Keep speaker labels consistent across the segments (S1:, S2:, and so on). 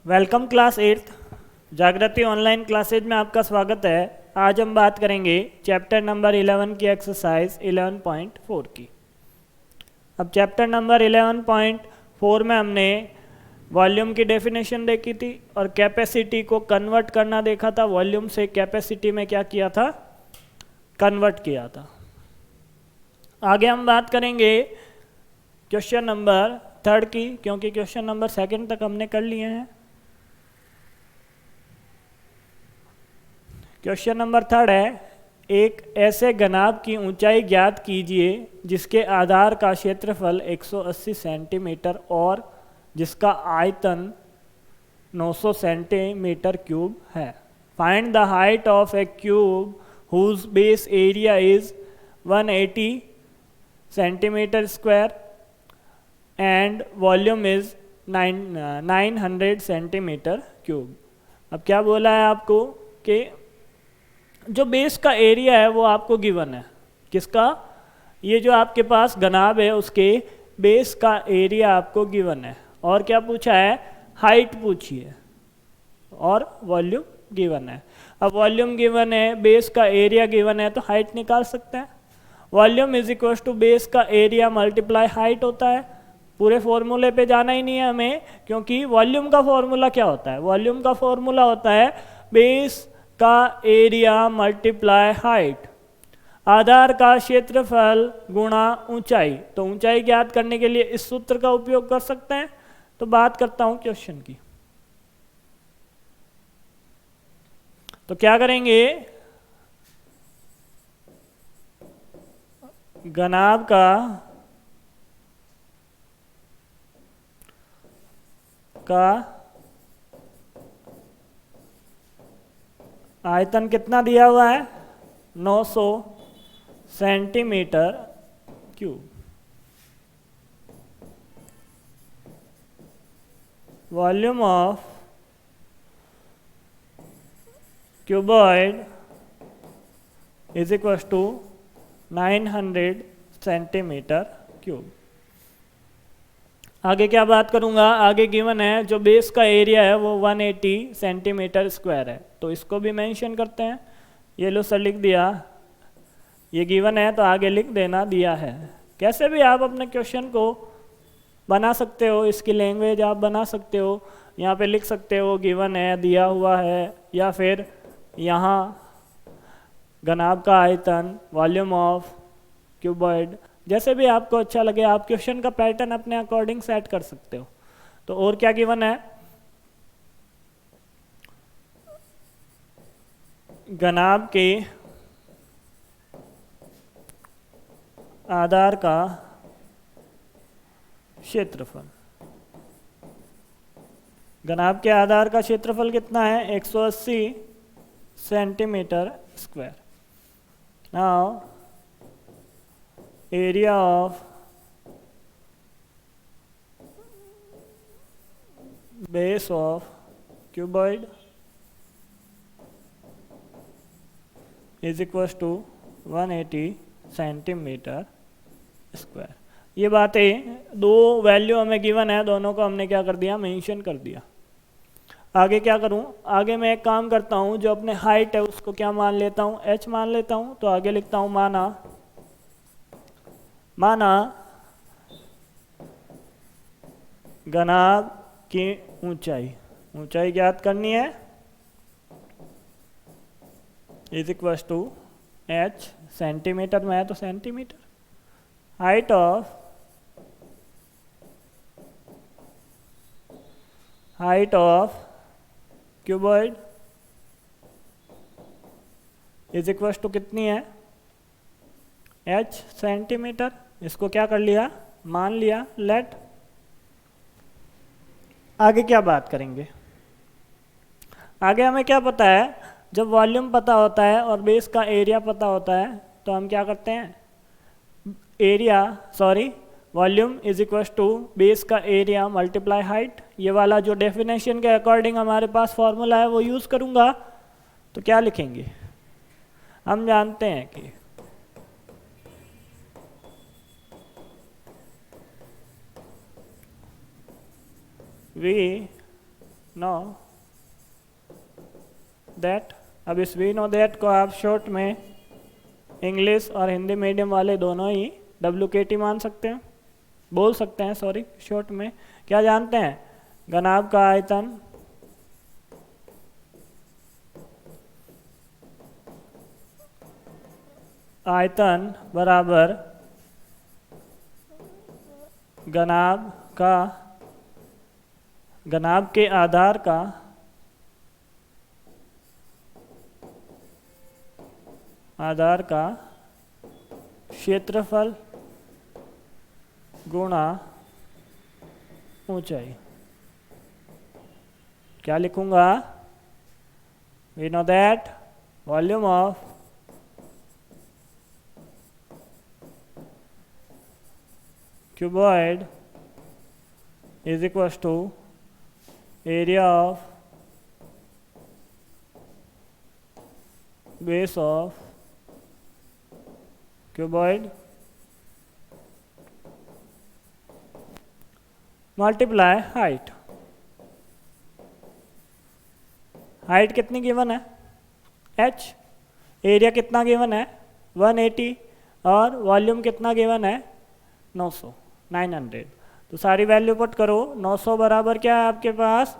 S1: Welcome class 8th जागृति online classes में आपका स्वागत है। आज हम बात करेंगे चैप्टर नंबर 11 की एक्सरसाइज 11.4 की। अब चैप्टर नंबर 11.4 में हमने वॉल्यूम की डेफिनेशन देखी थी और कैपेसिटी को कन्वर्ट करना देखा था। वॉल्यूम से कैपेसिटी में क्या किया था, कन्वर्ट किया था। आगे हम बात करेंगे क्वेश्चन नंबर 3 की, क्योंकि क्वेश्चन नंबर 2 तक हमने कर लिए हैं। क्वेश्चन नंबर 3 है, एक ऐसे घनाभ की ऊंचाई ज्ञात कीजिए जिसके आधार का क्षेत्रफल 180 सेंटीमीटर और जिसका आयतन 900 सेंटीमीटर क्यूब है। Find the height of a cube whose base area is 180 centimetre square and volume is 900 centimetre cube. अब क्या बोला है आपको कि जो बेस का एरिया है वो आपको गिवन है। किसका? ये जो आपके पास घनाभ है उसके बेस का एरिया आपको गिवन है। और क्या पूछा है? हाइट पूछी है और वॉल्यूम गिवन है। अब वॉल्यूम गिवन है, बेस का एरिया गिवन है, तो हाइट निकाल सकते हैं। Volume is equal to base का एरिया मल्टीप्लाई हाइट होता है। पूरे फॉर्मूले पे जाना ही नहीं है हमें, क्योंकि वॉल्यूम का फॉर्मूला क्या होता है? वॉल्यूम का फॉर्मूला होता है बेस का एरिया मल्टीप्लाई हाइट, आधार का क्षेत्रफल गुणा ऊंचाई। तो ऊंचाई ज्ञात करने के लिए इस सूत्र का उपयोग कर सकते हैं। तो बात करता हूं क्वेश्चन की। तो क्या करेंगे? घनाभ का आयतन कितना दिया हुआ है? 900 centimetre cube. Volume of cuboid is equal to 900 centimetre cube. आगे क्या बात करूंगा? आगे गिवन है जो बेस का एरिया है वो 180 सेंटीमीटर स्क्वायर है, तो इसको भी मेंशन करते हैं। ये लो सर लिख दिया, ये गिवन है तो आगे लिख देना दिया है। कैसे भी आप अपने क्वेश्चन को बना सकते हो, इसकी लैंग्वेज आप बना सकते हो। यहाँ पे लिख सकते हो गिवन है, दिया हुआ है, या फिर यहाँ घनाभ का आयतन, वॉल्यूम ऑफ क्यूबॉइड, जैसे भी आपको अच्छा लगे आप क्वेश्चन का पैटर्न अपने अकॉर्डिंग सेट कर सकते हो। तो और क्या गिवन है? घनाभ के आधार का क्षेत्रफल। घनाभ के आधार का क्षेत्रफल कितना है? 180 centimetre square. Now area of base of cuboid is equals to 180 centimetre square. ये बातें दो वैल्यू हमें गिवन है, दोनों को हमने क्या कर दिया? मेंशन कर दिया। आगे क्या करूं? आगे मैं एक काम करता हूं, जो अपने हाइट है उसको क्या मान लेता हूं? h मान लेता हूं। तो आगे लिखता हूं माना घनाभ की ऊंचाई ज्ञात करनी है, is equal to h, centimetre में है तो centimetre. Height of cuboid is equal to कितनी है? h centimetre. इसको क्या कर लिया? मान लिया। लेट आगे क्या बात करेंगे? आगे हमें क्या पता है? जब वॉल्यूम पता होता है और बेस का एरिया पता होता है तो हम क्या करते हैं? Volume is equal to base का एरिया मल्टीप्लाई हाइट। ये वाला जो डेफिनेशन के अकॉर्डिंग हमारे पास फॉर्मूला है वो यूज करूंगा। तो क्या लिखेंगे? हम जानते हैं कि V नो दैट। अब इस वी नो दैट को आप शॉर्ट में इंग्लिश और हिंदी मीडियम वाले दोनों ही WKT मान सकते हैं, बोल सकते हैं, सॉरी, शॉर्ट में। क्या जानते हैं? घनाभ का आयतन बराबर घनाभ के आधार का क्षेत्रफल गुणा ऊंचाई। क्या लिखूंगा? We know that volume of cuboid is equals to area of base of cuboid multiply height। Height कितनी गिवन है? h। एरिया कितना गिवन है? 180। और वॉल्यूम कितना गिवन है? 900। तो सारी वैल्यू पुट करो। 900 बराबर क्या है आपके पास?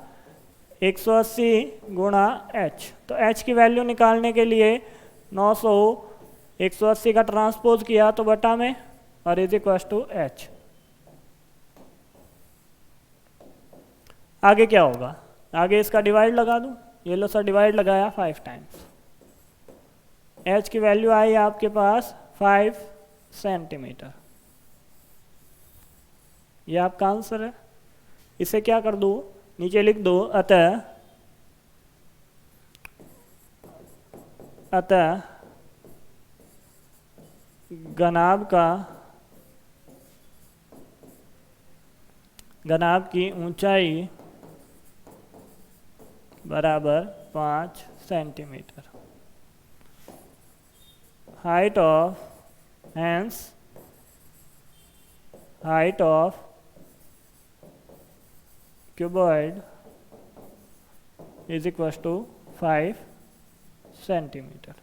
S1: 180 गुणा h। तो h की वैल्यू निकालने के लिए 900 180 का ट्रांसपोज किया तो बटा में, और इज इक्वल टू h। आगे क्या होगा? आगे इसका डिवाइड लगा दूं। ये लो सर, डिवाइड लगाया 5 टाइम्स। h की वैल्यू आई आपके पास 5 सेंटीमीटर। ये आपका आंसर है। इसे क्या कर दो? नीचे लिख दो अतः घनाभ की ऊंचाई बराबर 5 centimetre. Height of cuboid is equals to 5 centimetre.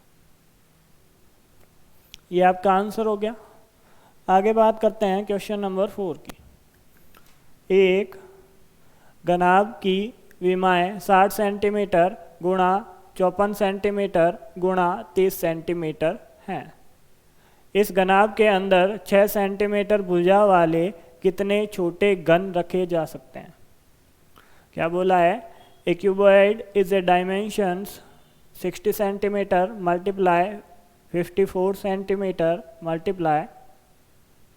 S1: ये आपका आंसर हो गया। आगे बात करते हैं क्वेश्चन नंबर 4 की। एक घनाभ की विमाएँ 60 सेंटीमीटर गुणा 54 सेंटीमीटर गुणा 30 सेंटीमीटर हैं। इस घनाभ के अंदर 6 सेंटीमीटर भुजा वाले कितने छोटे घन रखे जा सकते हैं? क्या बोला है? A cuboid is a dimensions 60 centimetre multiply 54 centimetre multiply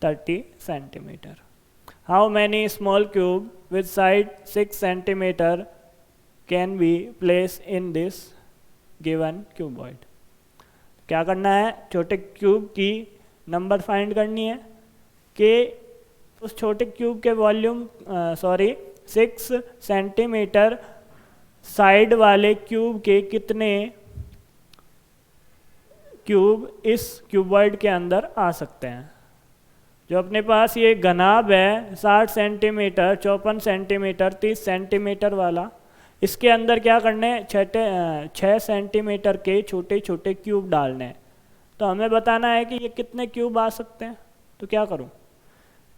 S1: 30 centimetre. How many small cube with side 6 centimetre can be place in this given cuboid? क्या करना है? छोटे क्यूब की नंबर फाइंड करनी है कि उस छोटे क्यूब के वॉल्यूम 6 सेंटीमीटर साइड वाले क्यूब के कितने क्यूब इस क्यूबॉइड के अंदर आ सकते हैं। जो अपने पास ये घनाभ है 60 सेंटीमीटर 54 सेंटीमीटर 30 सेंटीमीटर वाला, इसके अंदर क्या करने हैं? 6 सेंटीमीटर के छोटे छोटे क्यूब डालने हैं। तो हमें बताना है कि ये कितने क्यूब आ सकते हैं। तो क्या करूं?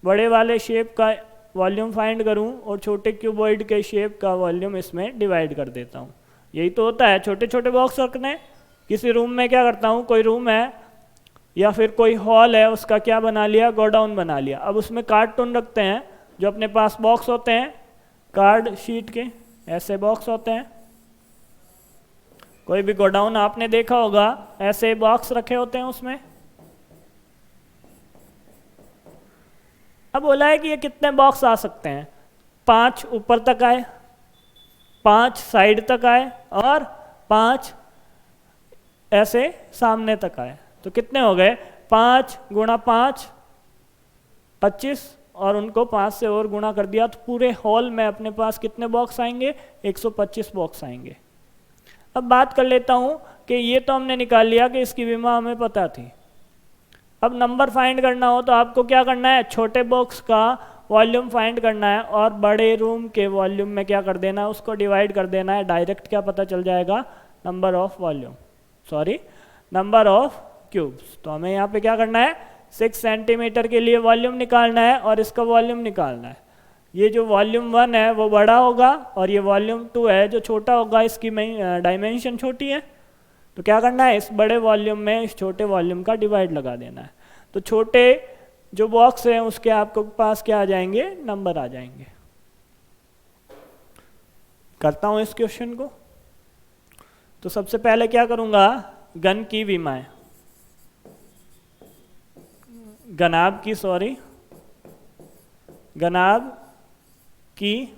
S1: बड़े वाले शेप का वॉल्यूम फाइंड करूं और छोटे क्यूबॉइड के शेप का वॉल्यूम इसमें डिवाइड कर देता हूं। यही तो होता है, छोटे छोटे बॉक्स रखने। किसी रूम में क्या करता हूं, कोई रूम है या फिर कोई हॉल है, उसका क्या बना लिया? गोडाउन बना लिया। अब उसमें कार्टून रखते हैं, जो अपने पास बॉक्स होते हैं कार्ड शीट के, ऐसे बॉक्स होते हैं। कोई भी गोडाउन आपने देखा होगा, ऐसे बॉक्स रखे होते हैं उसमें। अब बोला है कि ये कितने बॉक्स आ सकते हैं? 5 ऊपर तक आए, 5 साइड तक आए और 5 ऐसे सामने तक आए। तो कितने हो गए? 5 गुणा 5 25, और उनको 5 से और गुणा कर दिया तो पूरे हॉल में अपने पास कितने बॉक्स आएंगे? 125 बॉक्स आएंगे। अब बात कर लेता हूँ कि ये तो हमने निकाल लिया कि इसकी विमा हमें पता थी। अब नंबर फाइंड करना हो तो आपको क्या करना है, छोटे बॉक्स का वॉल्यूम फाइंड करना है और बड़े रूम के वॉल्यूम में क्या कर देना है, उसको डिवाइड कर देना है। डायरेक्ट क्या पता चल जाएगा, number of volume, sorry number of cubes. तो हमें यहाँ पे क्या करना है, 6 सेंटीमीटर के लिए वॉल्यूम निकालना है और इसका वॉल्यूम निकालना है। ये जो वॉल्यूम 1 है वो बड़ा होगा और ये वॉल्यूम 2 है जो छोटा होगा, इसकी डायमेंशन छोटी है। तो क्या करना है, इस बड़े वॉल्यूम में इस छोटे वॉल्यूम का डिवाइड लगा देना है। तो छोटे जो बॉक्स हैं उसके आपको पास क्या आ जाएंगे, नंबर आ जाएंगे। करता हूँ इस क्वेश्चन को। तो सबसे पहले क्या करूँगा, गन की विमाएं, गनाब की, सॉरी गनाब की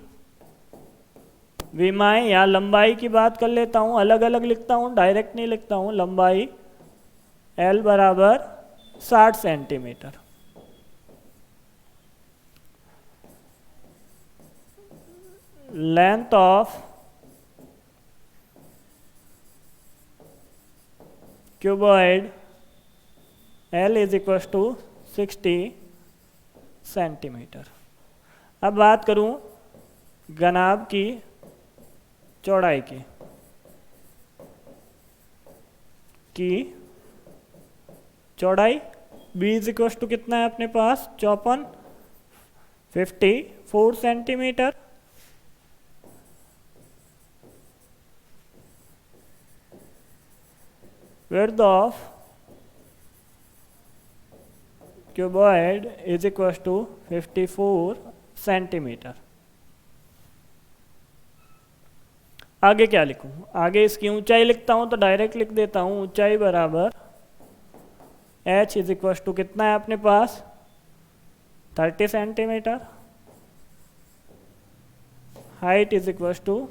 S1: विमाएं या लंबाई की बात कर लेता हूँ, अलग अलग लिखता हूँ, डायरेक्ट नहीं लिखता हूँ। लंबाई L बराबर 60 centimetre, length of cuboid L is equal to 60 centimetre. अब बात करूं गनाब की चौड़ाई की चौड़ाई B इज इक्वल टू कितना है अपने पास, 54 centimetre. Width of cuboid is equal to 54 centimetre. आगे क्या लिखूं, आगे इसकी ऊंचाई लिखता हूं तो डायरेक्ट लिख देता हूं, ऊंचाई बराबर H इज इक्वल टू कितना है अपने पास, 30 centimetre. Height is equal to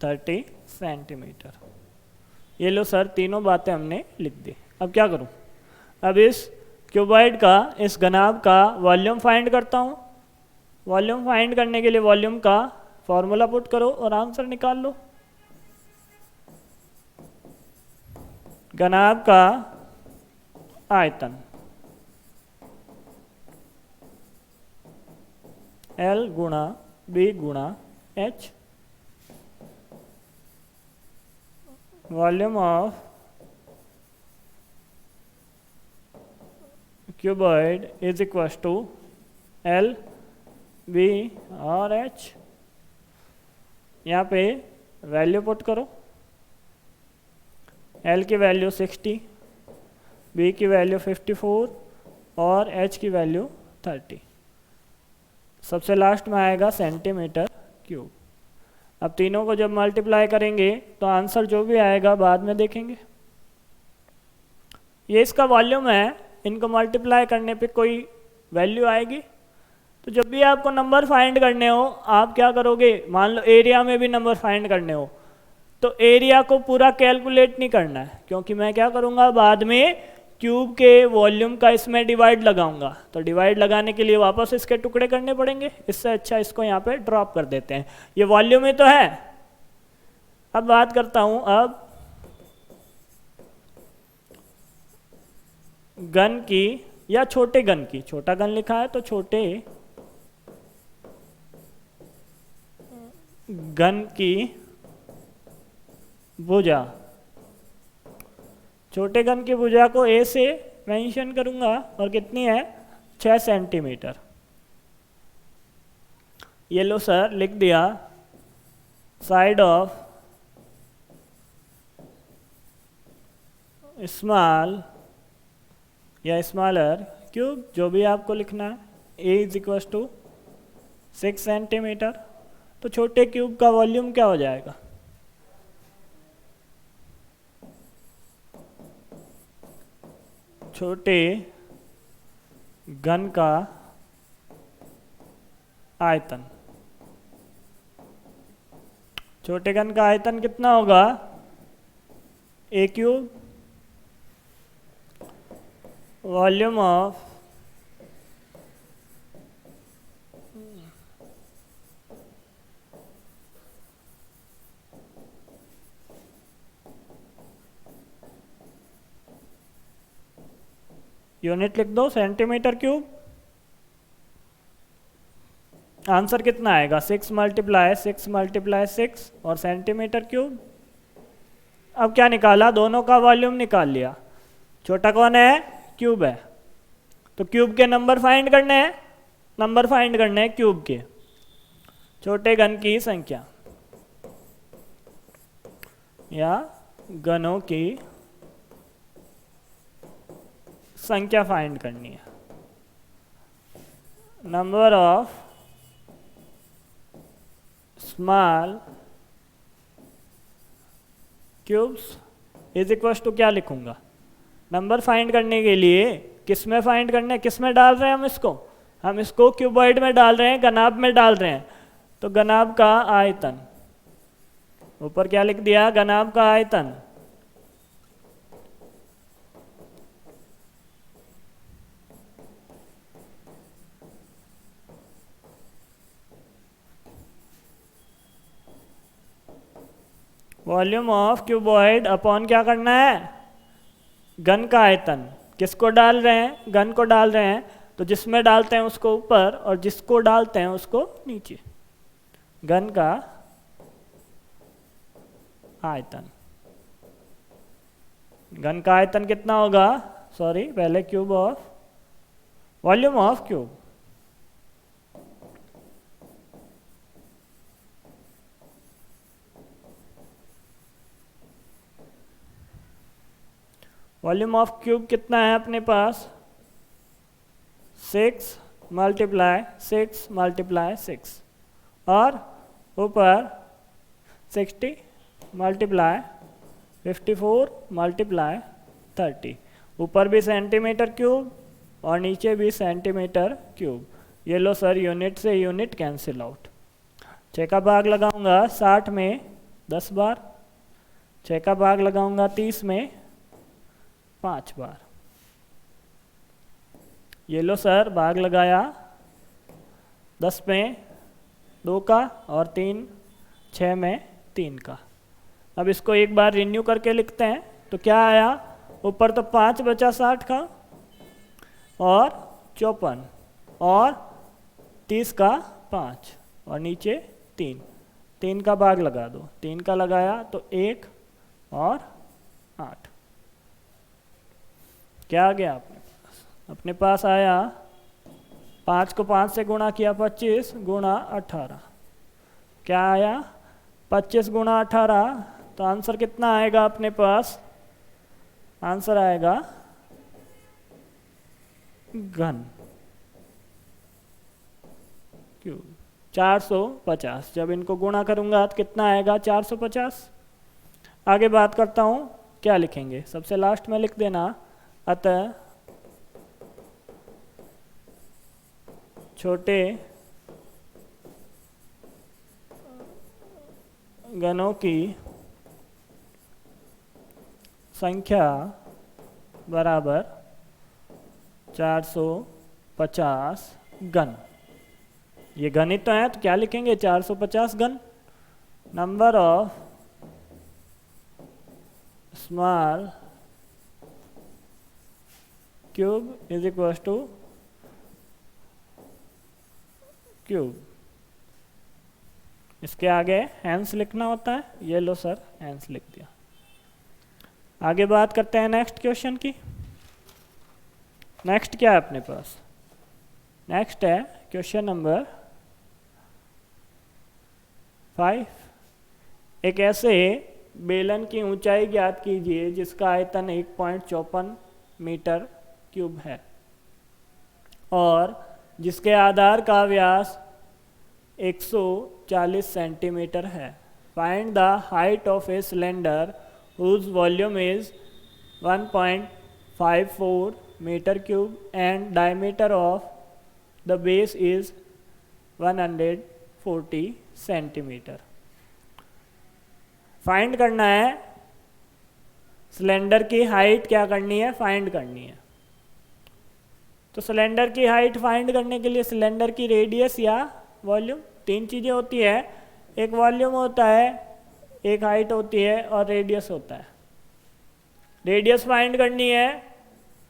S1: 30 centimetre. ये लो सर, तीनों बातें हमने लिख दी। अब क्या करूं, अब इस क्यूबॉइड का, इस घनाभ का वॉल्यूम फाइंड करता हूं। वॉल्यूम फाइंड करने के लिए वॉल्यूम का फॉर्मूला पुट करो और आंसर निकाल लो। घनाभ का आयतन L गुणा B गुणा H, volume of cuboid is equal to L B और H। यहाँ पे वैल्यू पुट करो, L की वैल्यू 60, B की वैल्यू 54 और H की वैल्यू 30। सबसे लास्ट में आएगा सेंटीमीटर क्यूब। अब तीनों को जब मल्टीप्लाई करेंगे तो आंसर जो भी आएगा बाद में देखेंगे। ये इसका वॉल्यूम है, इनको मल्टीप्लाई करने पे कोई वैल्यू आएगी। तो जब भी आपको नंबर फाइंड करने हो आप क्या करोगे, मान लो एरिया में भी नंबर फाइंड करने हो तो एरिया को पूरा कैलकुलेट नहीं करना है, क्योंकि मैं क्या करूँगा बाद में क्यूब के वॉल्यूम का इसमें डिवाइड लगाऊंगा। तो डिवाइड लगाने के लिए वापस इसके टुकड़े करने पड़ेंगे, इससे अच्छा इसको यहाँ पे ड्रॉप कर देते हैं। ये वॉल्यूम ही तो है। अब बात करता हूँ अब गन की या छोटे गन की, छोटा गन लिखा है तो छोटे गन की भुजा, छोटे गन की भुजा को A से मेंशन करूंगा और कितनी है, 6 सेंटीमीटर। ये लो सर लिख दिया, साइड ऑफ स्मॉल या स्मॉलर क्यूब, जो भी आपको लिखना है, A is equal to 6 centimetre. तो छोटे क्यूब का वॉल्यूम क्या हो जाएगा, छोटे गन का आयतन, छोटे गन का आयतन कितना होगा, A cube volume of unit लिख दो, सेंटीमीटर क्यूब। आंसर कितना आएगा? 6 मल्टीप्लाई 6 मल्टीप्लाई 6 और सेंटीमीटर क्यूब। अब क्या निकाला? दोनों का वॉल्यूम निकाल लिया। छोटा कौन है? क्यूब है। तो क्यूब के नंबर फाइंड करने हैं, नंबर फाइंड करने हैं क्यूब के। छोटे घन की संख्या या घनों की संख्या फाइंड करनी है। Number of small cubes is equal to क्या लिखूंगा? नंबर फाइंड करने के लिए किस में फाइंड करने, किस में डाल रहे हैं हम इसको क्यूबॉइड में डाल रहे हैं, घनाभ में डाल रहे हैं। तो घनाभ का आयतन, ऊपर क्या लिख दिया? घनाभ का आयतन। वॉल्यूम ऑफ क्यूबॉइड अपॉन क्या करना है? घन का आयतन। किसको डाल रहे हैं? घन को डाल रहे हैं, तो जिसमें डालते हैं उसको ऊपर और जिसको डालते हैं उसको नीचे। घन का आयतन। घन का आयतन कितना होगा? सॉरी, पहले cube of volume of cube. Volume of cube कितना है अपने पास? 6 मल्टीप्लाई 6 मल्टीप्लाई 6 और ऊपर 60 मल्टीप्लाई 54 मल्टीप्लाई 30। ऊपर भी सेंटीमीटर क्यूब और नीचे भी सेंटीमीटर क्यूब। ये लो सर, यूनिट से यूनिट कैंसिल आउट। 6 का भाग लगाऊंगा 60 में 10 बार, 6 का भाग लगाऊंगा 30 में 5 बार। ये लो सर, भाग लगाया 10 में 2 का और 3, 6 में 3 का। अब इसको एक बार रिन्यू करके लिखते हैं, तो क्या आया? ऊपर तो 5 बचा 60 का और 54 और 30 का 5 और नीचे 3। 3 का भाग लगा दो, 3 का लगाया तो 1 और 8। क्या आ गया अपने पास आया? 5 को 5 से गुणा किया 25 गुणा 18। क्या आया? 25 गुणा 18। तो आंसर कितना आएगा अपने पास? आंसर आएगा घन क्यूब 450। जब इनको गुणा करूंगा तो कितना आएगा? 450। आगे बात करता हूं, क्या लिखेंगे? सबसे लास्ट में लिख देना, अतः छोटे घनों की संख्या बराबर 450 घन। ये गणित तो है, तो क्या लिखेंगे? 450 घन। Number of small cube is equal two cube. इसके आगे हैंस लिखना होता है। ये लो सर, हैंस लिख दिया। आगे बात करते हैं नेक्स्ट क्वेश्चन की। नेक्स्ट क्या है अपने पास? नेक्स्ट है क्वेश्चन नंबर 5। एक ऐसे बेलन की ऊंचाई ज्ञात कीजिए जिसका आयतन 1.54 मीटर क्यूब है और जिसके आधार का व्यास 140 सेंटीमीटर है। Find the height of a cylinder whose volume is 1.54 meter cube and diameter of the base is 140 centimetre. Find करना है सिलेंडर की हाइट। क्या करनी है? फाइंड करनी है। तो सिलेंडर की हाइट फाइंड करने के लिए सिलेंडर की रेडियस या वॉल्यूम, 3 चीज़ें होती है। एक वॉल्यूम होता है, एक हाइट होती है और रेडियस होता है। रेडियस फाइंड करनी है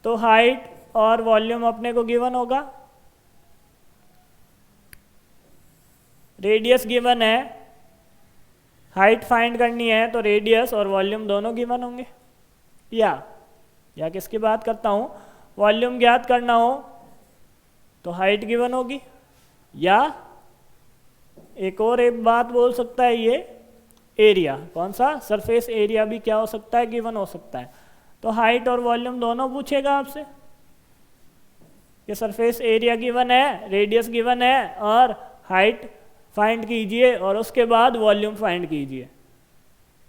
S1: तो हाइट और वॉल्यूम अपने को गिवन होगा, रेडियस गिवन है, हाइट फाइंड करनी है तो रेडियस और वॉल्यूम दोनों गिवन होंगे। या किसकी बात करता हूँ, वॉल्यूम ज्ञात करना हो तो हाइट गिवन होगी, या एक और एक बात बोल सकता है ये एरिया, कौन सा, सरफेस एरिया भी क्या हो सकता है, गिवन हो सकता है। तो हाइट और वॉल्यूम दोनों पूछेगा आपसे कि सरफेस एरिया गिवन है, रेडियस गिवन है और हाइट फाइंड कीजिए और उसके बाद वॉल्यूम फाइंड कीजिए।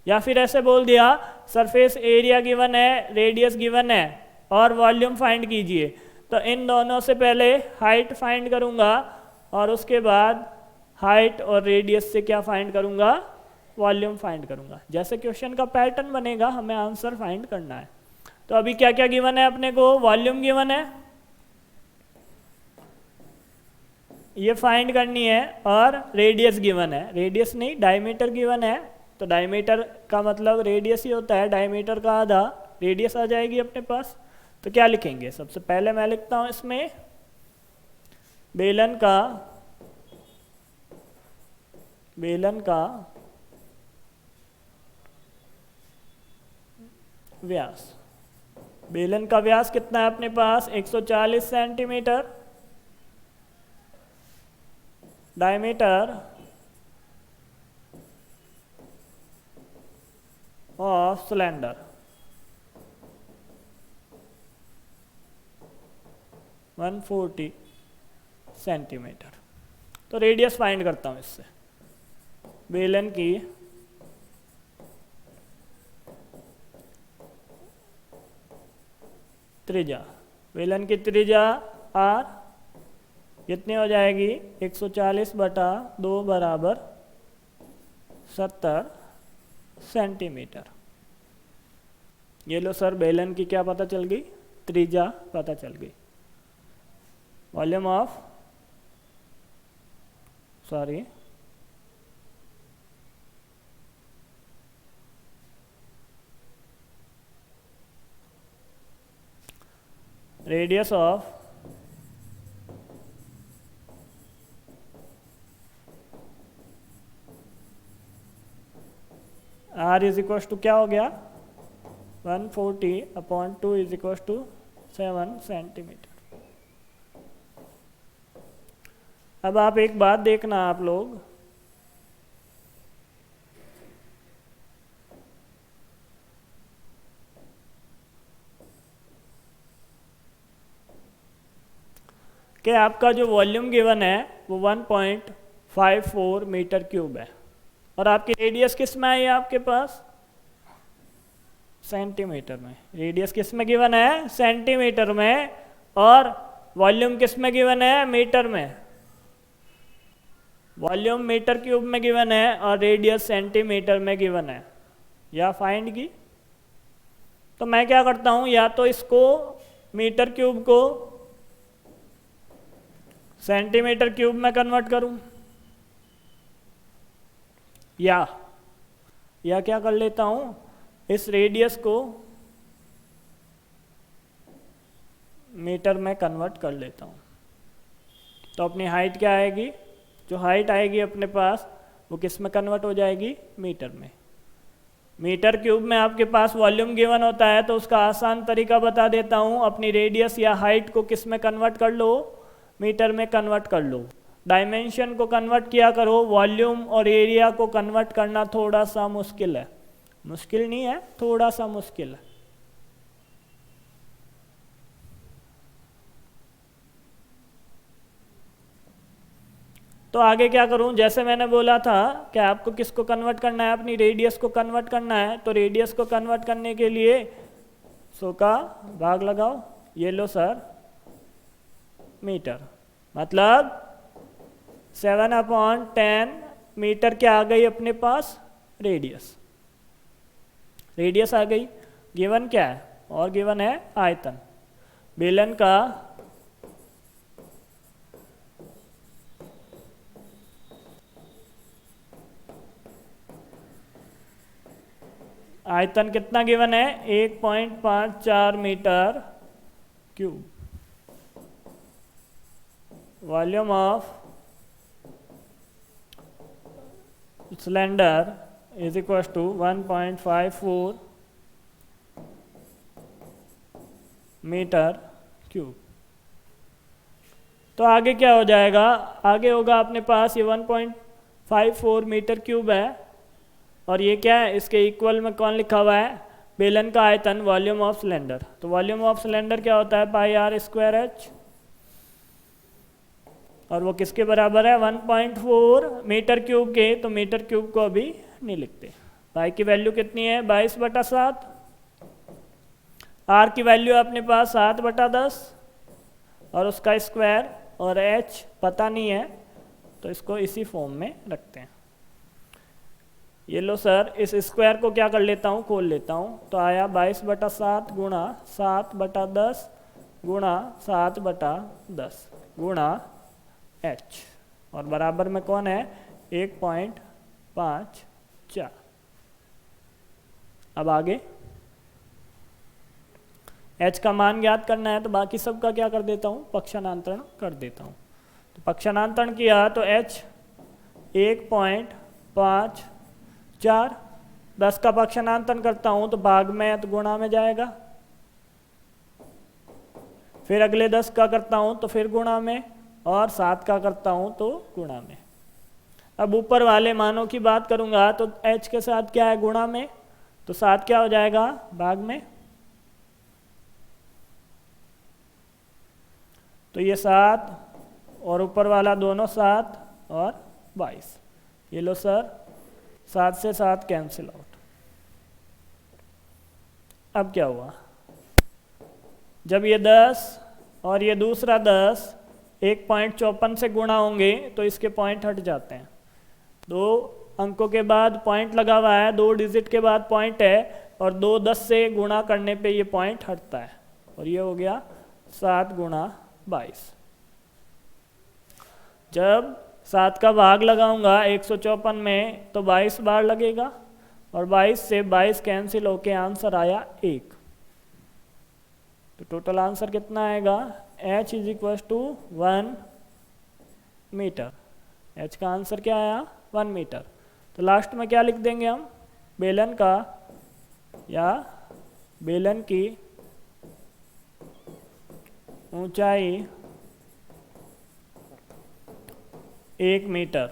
S1: या फिर ऐसे बोल दिया सरफेस एरिया गिवन है, रेडियस गिवन है और वॉल्यूम फाइंड कीजिए, तो इन दोनों से पहले हाइट फाइंड करूंगा और उसके बाद हाइट और रेडियस से क्या फाइंड करूंगा, वॉल्यूम फाइंड करूंगा। जैसे क्वेश्चन का पैटर्न बनेगा हमें आंसर फाइंड करना है। तो अभी क्या क्या गिवन है अपने को, वॉल्यूम गिवन है, ये फाइंड करनी है, और रेडियस गिवन है, रेडियस नहीं डायमीटर गिवन है, तो डायमीटर का मतलब रेडियस ही होता है, डायमीटर का आधा रेडियस आ जाएगी अपने पास। तो क्या लिखेंगे, सबसे पहले मैं लिखता हूं इसमें बेलन का व्यास। बेलन का व्यास कितना है अपने पास, 140 centimetre, diameter of cylinder 140 centimetre. तो रेडियस फाइंड करता हूं इससे, बेलन की त्रिज्या, बेलन की त्रिज्या r कितनी हो जाएगी, 140/2 बराबर 70 सेंटीमीटर। ये लो सर, बेलन की क्या पता चल गई, त्रिज्या पता चल गई। Volume of radius of r is equal to क्या हो गया, 140/2 इज इक्व टू 7 सेंटीमीटर। अब आप एक बात देखना आप लोग, कि आपका जो वॉल्यूम गिवन है वो 1.54 मीटर क्यूब है और आपकी रेडियस किस में आई है आपके पास, सेंटीमीटर में। रेडियस किस में गिवन है, सेंटीमीटर में, और वॉल्यूम किस में गिवन है, मीटर में। वॉल्यूम मीटर क्यूब में गिवन है और रेडियस सेंटीमीटर में गिवन है, या फाइंड की। तो मैं क्या करता हूं, या तो इसको मीटर क्यूब को सेंटीमीटर क्यूब में कन्वर्ट करूं, या क्या कर लेता हूं, इस रेडियस को मीटर में कन्वर्ट कर लेता हूं। तो अपनी हाइट क्या आएगी, जो हाइट आएगी अपने पास वो किस में कन्वर्ट हो जाएगी, मीटर में। मीटर क्यूब में आपके पास वॉल्यूम गिवन होता है तो उसका आसान तरीका बता देता हूं, अपनी रेडियस या हाइट को किस में कन्वर्ट कर लो, मीटर में कन्वर्ट कर लो। डायमेंशन को कन्वर्ट किया करो, वॉल्यूम और एरिया को कन्वर्ट करना थोड़ा सा मुश्किल है, मुश्किल नहीं है, थोड़ा सा मुश्किल है। तो आगे क्या करूं, जैसे मैंने बोला था कि आपको किसको कन्वर्ट करना है, अपनी रेडियस को कन्वर्ट करना है। तो रेडियस को कन्वर्ट करने के लिए 100 का भाग लगाओ, ये लो सर मीटर, मतलब 7/10 मीटर क्या आ गई अपने पास, रेडियस। रेडियस आ गई, गिवन क्या है, और गिवन है आयतन। बेलन का आयतन कितना गिवन है, 1.54 metre cube. Volume of cylinder is equal to 1.54 metre cube. तो आगे क्या हो जाएगा, आगे होगा अपने पास ये 1.54 मीटर क्यूब है, और ये क्या है, इसके इक्वल में कौन लिखा हुआ है, बेलन का आयतन, वॉल्यूम ऑफ सिलेंडर। तो वॉल्यूम ऑफ सिलेंडर क्या होता है, पाई आर स्क्वायर एच, और वो किसके बराबर है, 1.4 मीटर क्यूब के। तो मीटर क्यूब को अभी नहीं लिखते। पाई की वैल्यू कितनी है, 22/7। आर की वैल्यू अपने पास 7/10 और उसका स्क्वायर, और एच पता नहीं है तो इसको इसी फॉर्म में रखते हैं। ये लो सर, इस स्क्वायर को क्या कर लेता हूँ, खोल लेता हूँ। तो आया 22/7 गुणा 7/10 गुणा 7/10 गुणा एच, और बराबर में कौन है, 1.54। अब आगे h का मान ज्ञात करना है, तो बाकी सब का क्या कर देता हूँ, पक्षांतरण कर देता हूँ। तो पक्षांतरण किया तो h 1.54, 10 का पक्षांतरण करता हूँ तो भाग में तो गुणा में जाएगा, फिर अगले 10 का करता हूँ तो फिर गुणा में, और 7 का करता हूँ तो गुणा में। अब ऊपर वाले मानों की बात करूँगा तो h के साथ क्या है, गुणा में, तो 7 क्या हो जाएगा, भाग में। तो ये 7 और ऊपर वाला दोनों 7 और 22। ये लो सर, 7 से 7 कैंसिल आउट। अब क्या हुआ, जब ये 10 और ये दूसरा 10 1.54 से गुणा होंगे तो इसके पॉइंट हट जाते हैं। 2 अंकों के बाद पॉइंट लगा हुआ है, 2 डिजिट के बाद पॉइंट है, और 2 10 से गुणा करने पे ये पॉइंट हटता है, और ये हो गया 7 गुणा 22। जब 7 का भाग लगाऊंगा 154 में तो 22 बार लगेगा, और 22 से 22 कैंसिल होके आंसर आया 1। तो टोटल आंसर कितना आएगा, h is equal to 1 metre. h का आंसर क्या आया, 1 मीटर। तो लास्ट में क्या लिख देंगे हम, बेलन का या बेलन की ऊंचाई 1 metre,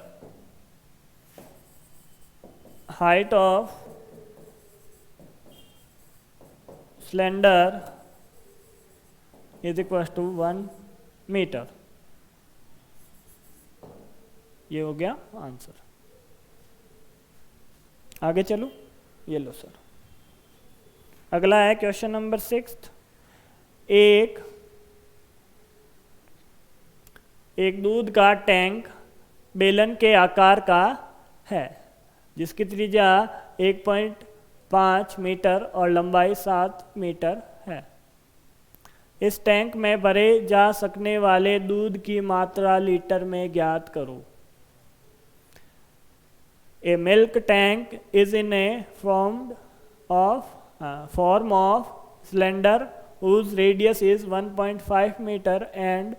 S1: height of cylinder is equal to 1 metre. ये हो गया आंसर। आगे चलो, ये लो सर, अगला है क्वेश्चन नंबर 6। एक दूध का टैंक बेलन के आकार का है, जिसकी त्रिज्या 1.5 मीटर और लंबाई 7 मीटर है। इस टैंक में भरे जा सकने वाले दूध की मात्रा लीटर में ज्ञात करो। A milk tank is in a form of cylinder whose radius is 1.5 meter and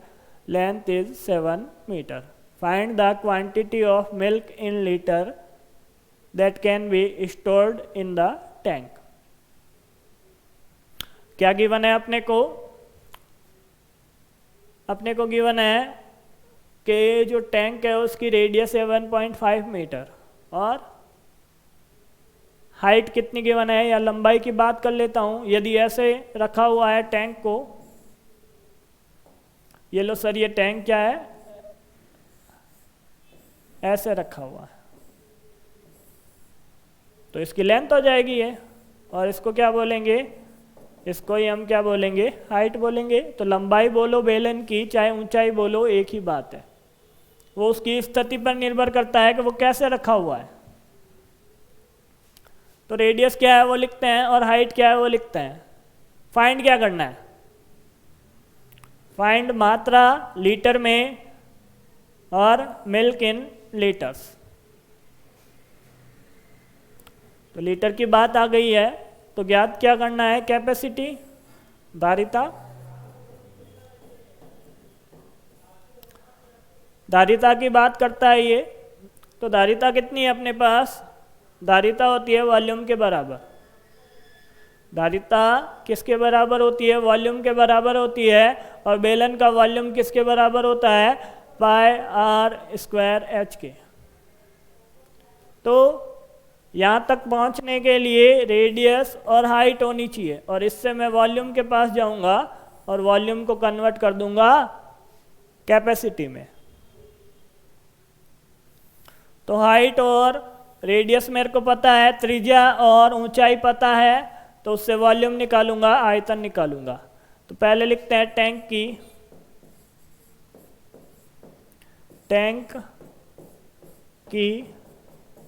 S1: length is 7 meter. Find the quantity of milk in liter that can be stored in the tank. क्या given है अपने को? अपने को given है कि जो tank है उसकी रेडियस है 1.5 मीटर और हाइट कितनी गिवन है, या लंबाई की बात कर लेता हूँ। यदि ऐसे रखा हुआ है टैंक को, ये लो सर, ये टैंक क्या है, ऐसे रखा हुआ है, तो इसकी लेंथ हो जाएगी ये, और इसको क्या बोलेंगे, इसको ही हम क्या बोलेंगे, हाइट बोलेंगे। तो लंबाई बोलो बेलन की, चाहे ऊंचाई बोलो, एक ही बात है। वो उसकी स्थिति पर निर्भर करता है कि वो कैसे रखा हुआ है। तो रेडियस क्या है वो लिखते हैं, और हाइट क्या है वो लिखते हैं। फाइंड क्या करना है, फाइंड मात्रा लीटर में और मिल्क इन लीटर्स। तो लीटर की बात आ गई है, तो ज्ञात क्या करना है, कैपेसिटी, धारिता। धारिता की बात करता है ये, तो धारिता कितनी है अपने पास? धारिता होती है वॉल्यूम के बराबर। धारिता किसके बराबर होती है? वॉल्यूम के बराबर होती है। और बेलन का वॉल्यूम किसके बराबर होता है? पाई आर स्क्वायर एच के। तो यहाँ तक पहुँचने के लिए रेडियस और हाइट होनी चाहिए, और इससे मैं वॉल्यूम के पास जाऊँगा और वॉल्यूम को कन्वर्ट कर दूंगा कैपेसिटी में। तो हाइट और रेडियस मेरे को पता है, त्रिज्या और ऊंचाई पता है, तो उससे वॉल्यूम निकालूंगा, आयतन निकालूंगा। तो पहले लिखते हैं टैंक की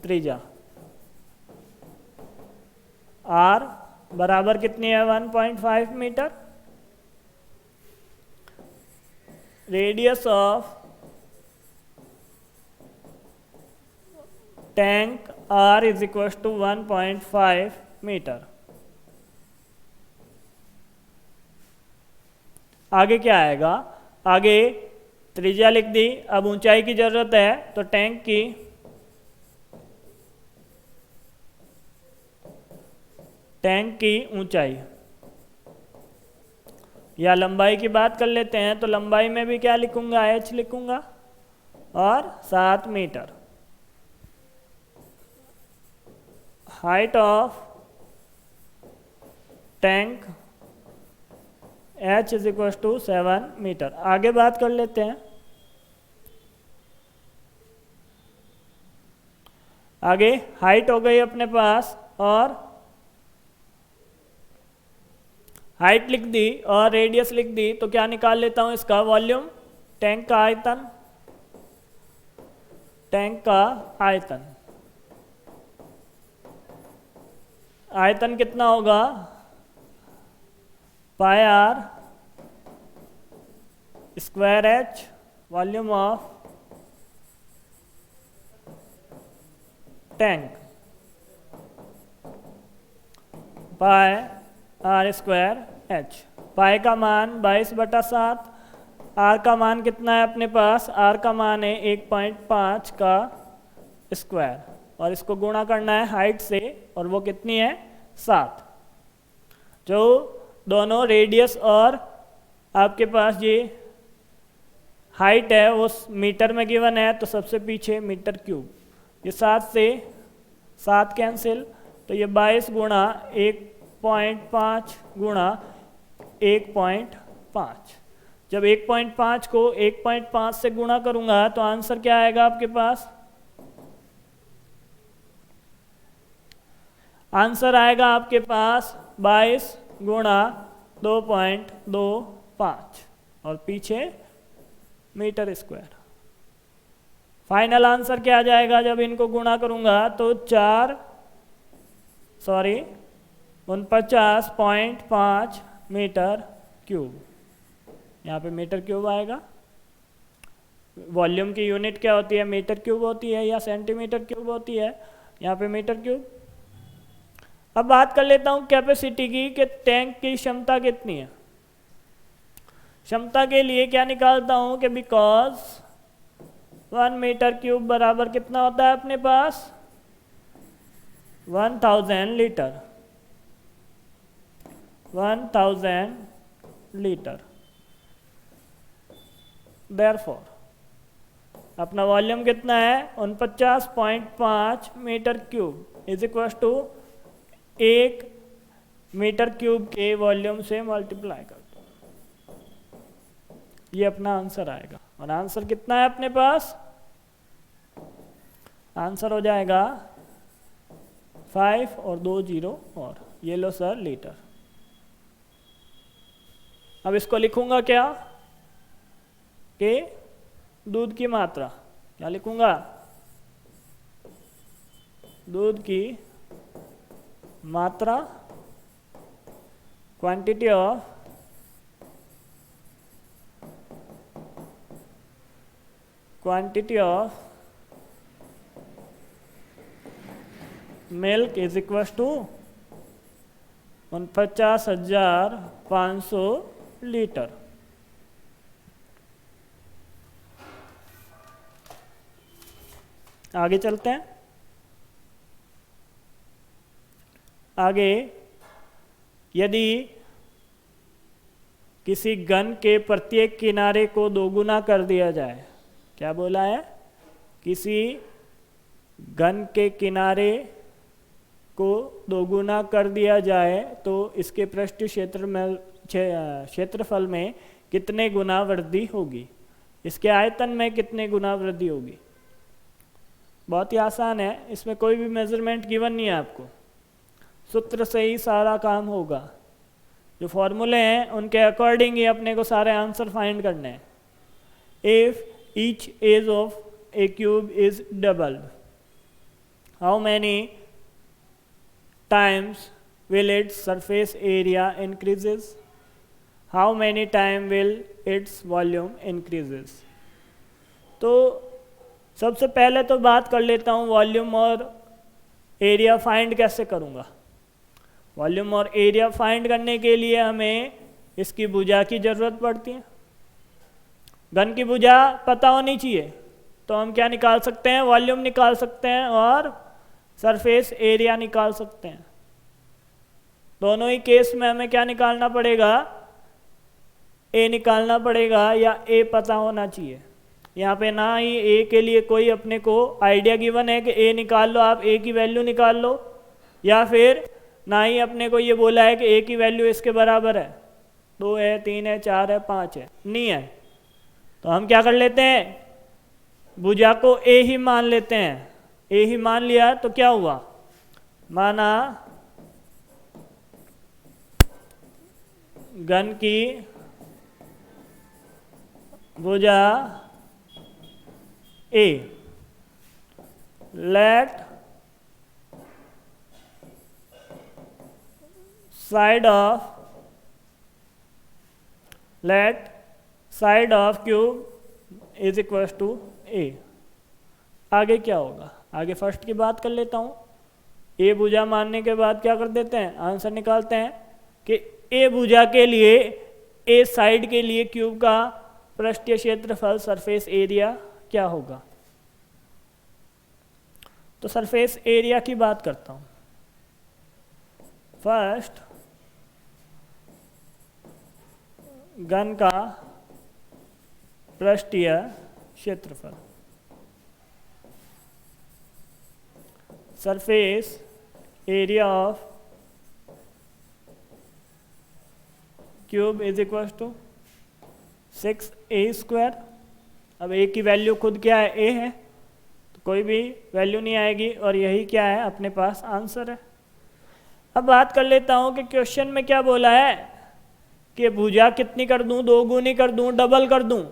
S1: त्रिज्या R बराबर कितनी है? 1.5 metre. Radius of tank R is equal to 1.5 metre. आगे क्या आएगा? आगे त्रिज्या लिख दी, अब ऊंचाई की जरूरत है, तो टैंक की ऊंचाई या लंबाई की बात कर लेते हैं, तो लंबाई में भी क्या लिखूंगा? h लिखूंगा, और 7 metre. Height of tank h is equal to 7 metre. आगे बात कर लेते हैं। आगे हाइट हो गई अपने पास, और हाइट लिख दी और रेडियस लिख दी, तो क्या निकाल लेता हूं इसका? वॉल्यूम, टैंक का आयतन, आयतन कितना होगा? Pi r square h, volume of tank, pi r square h. Pi का मान 22/7, आर का मान कितना है अपने पास? आर का मान है 1.5 का स्क्वायर, और इसको गुणा करना है हाइट से, और वो कितनी है? 7। जो दोनों रेडियस और आपके पास ये हाइट है वो मीटर में गिवन है, तो सबसे पीछे मीटर क्यूब। ये 7 से 7 कैंसिल, तो ये 22 गुणा 1.5 गुणा 1.5। जब 1.5 को 1.5 से गुणा करूंगा तो आंसर क्या आएगा आपके पास? आंसर आएगा आपके पास 22 गुणा 2.25, और पीछे मीटर स्क्वायर। फाइनल आंसर क्या आ जाएगा जब इनको गुणा करूंगा? तो 49.5 मीटर क्यूब। यहाँ पे मीटर क्यूब आएगा। वॉल्यूम की यूनिट क्या होती है? मीटर क्यूब होती है या सेंटीमीटर क्यूब होती है। यहाँ पे मीटर क्यूब। अब बात कर लेता हूँ कैपेसिटी की, कि टैंक की क्षमता कितनी है। क्षमता के लिए क्या निकालता हूँ कि बिकॉज 1 मीटर क्यूब बराबर कितना होता है अपने पास? 1000 लीटर। 1000 लीटर। देयरफॉर अपना वॉल्यूम कितना है? 49.5 metre cube is equal to 1 metre cube के वॉल्यूम से मल्टीप्लाई कर दो। ये अपना आंसर आएगा। और आंसर कितना है अपने पास? आंसर हो जाएगा 5 और 2 0 और ये लो सर लीटर। अब इसको लिखूंगा क्या कि दूध की मात्रा, क्या लिखूंगा? दूध की मात्रा, quantity of milk is equal to 49,500 litre. आगे चलते हैं। आगे, यदि किसी घन के प्रत्येक किनारे को दोगुना कर दिया जाए, क्या बोला है, किसी घन के किनारे को दोगुना कर दिया जाए तो इसके पृष्ठ क्षेत्रफल में कितने गुना वृद्धि होगी, इसके आयतन में कितने गुना वृद्धि होगी। बहुत ही आसान है, इसमें कोई भी मेजरमेंट गिवन नहीं है आपको, सूत्र से ही सारा काम होगा। जो फॉर्मूले हैं उनके अकॉर्डिंग ही अपने को सारे आंसर फाइंड करने हैं। If each edge of a cube is doubled, how many times will its surface area increases, how many time will its volume increases। तो सबसे पहले तो बात कर लेता हूँ वॉल्यूम और एरिया फाइंड कैसे करूँगा। वॉल्यूम और एरिया फाइंड करने के लिए हमें इसकी भुजा की ज़रूरत पड़ती है। घन की भुजा पता होनी चाहिए, तो हम क्या निकाल सकते हैं, वॉल्यूम निकाल सकते हैं और सरफेस एरिया निकाल सकते हैं। दोनों ही केस में हमें क्या निकालना पड़ेगा, ए निकालना पड़ेगा या ए पता होना चाहिए। यहाँ पे ना ही ए के लिए कोई अपने को आइडिया गिवन है कि ए निकाल लो, आप ए की वैल्यू निकाल लो, या फिर ना ही अपने को ये बोला है कि ए की वैल्यू इसके बराबर है, 2 है, 3 है, 4 है, 5 है, नहीं है। तो हम क्या कर लेते हैं, भुजा को ए ही मान लेते हैं। ए ही मान लिया तो क्या हुआ, माना घन की भुजा a, let side of cube is equal to a. आगे क्या होगा, आगे फर्स्ट की बात कर लेता हूँ। ए भुजा मानने के बाद क्या कर देते हैं, आंसर निकालते हैं कि ए भुजा के लिए, ए साइड के लिए क्यूब का पृष्ठीय क्षेत्रफल सरफेस एरिया क्या होगा। तो सरफेस एरिया की बात करता हूँ। फर्स्ट, घन का पृष्ठीय क्षेत्रफल, surface area of cube is equal to 6a²। अब a की वैल्यू खुद क्या है, a है, तो कोई भी वैल्यू नहीं आएगी और यही क्या है, अपने पास आंसर है। अब बात कर लेता हूँ कि क्वेश्चन में क्या बोला है कि भुजा कितनी कर दूँ, 2 गुनी कर दूँ, डबल कर दूँ,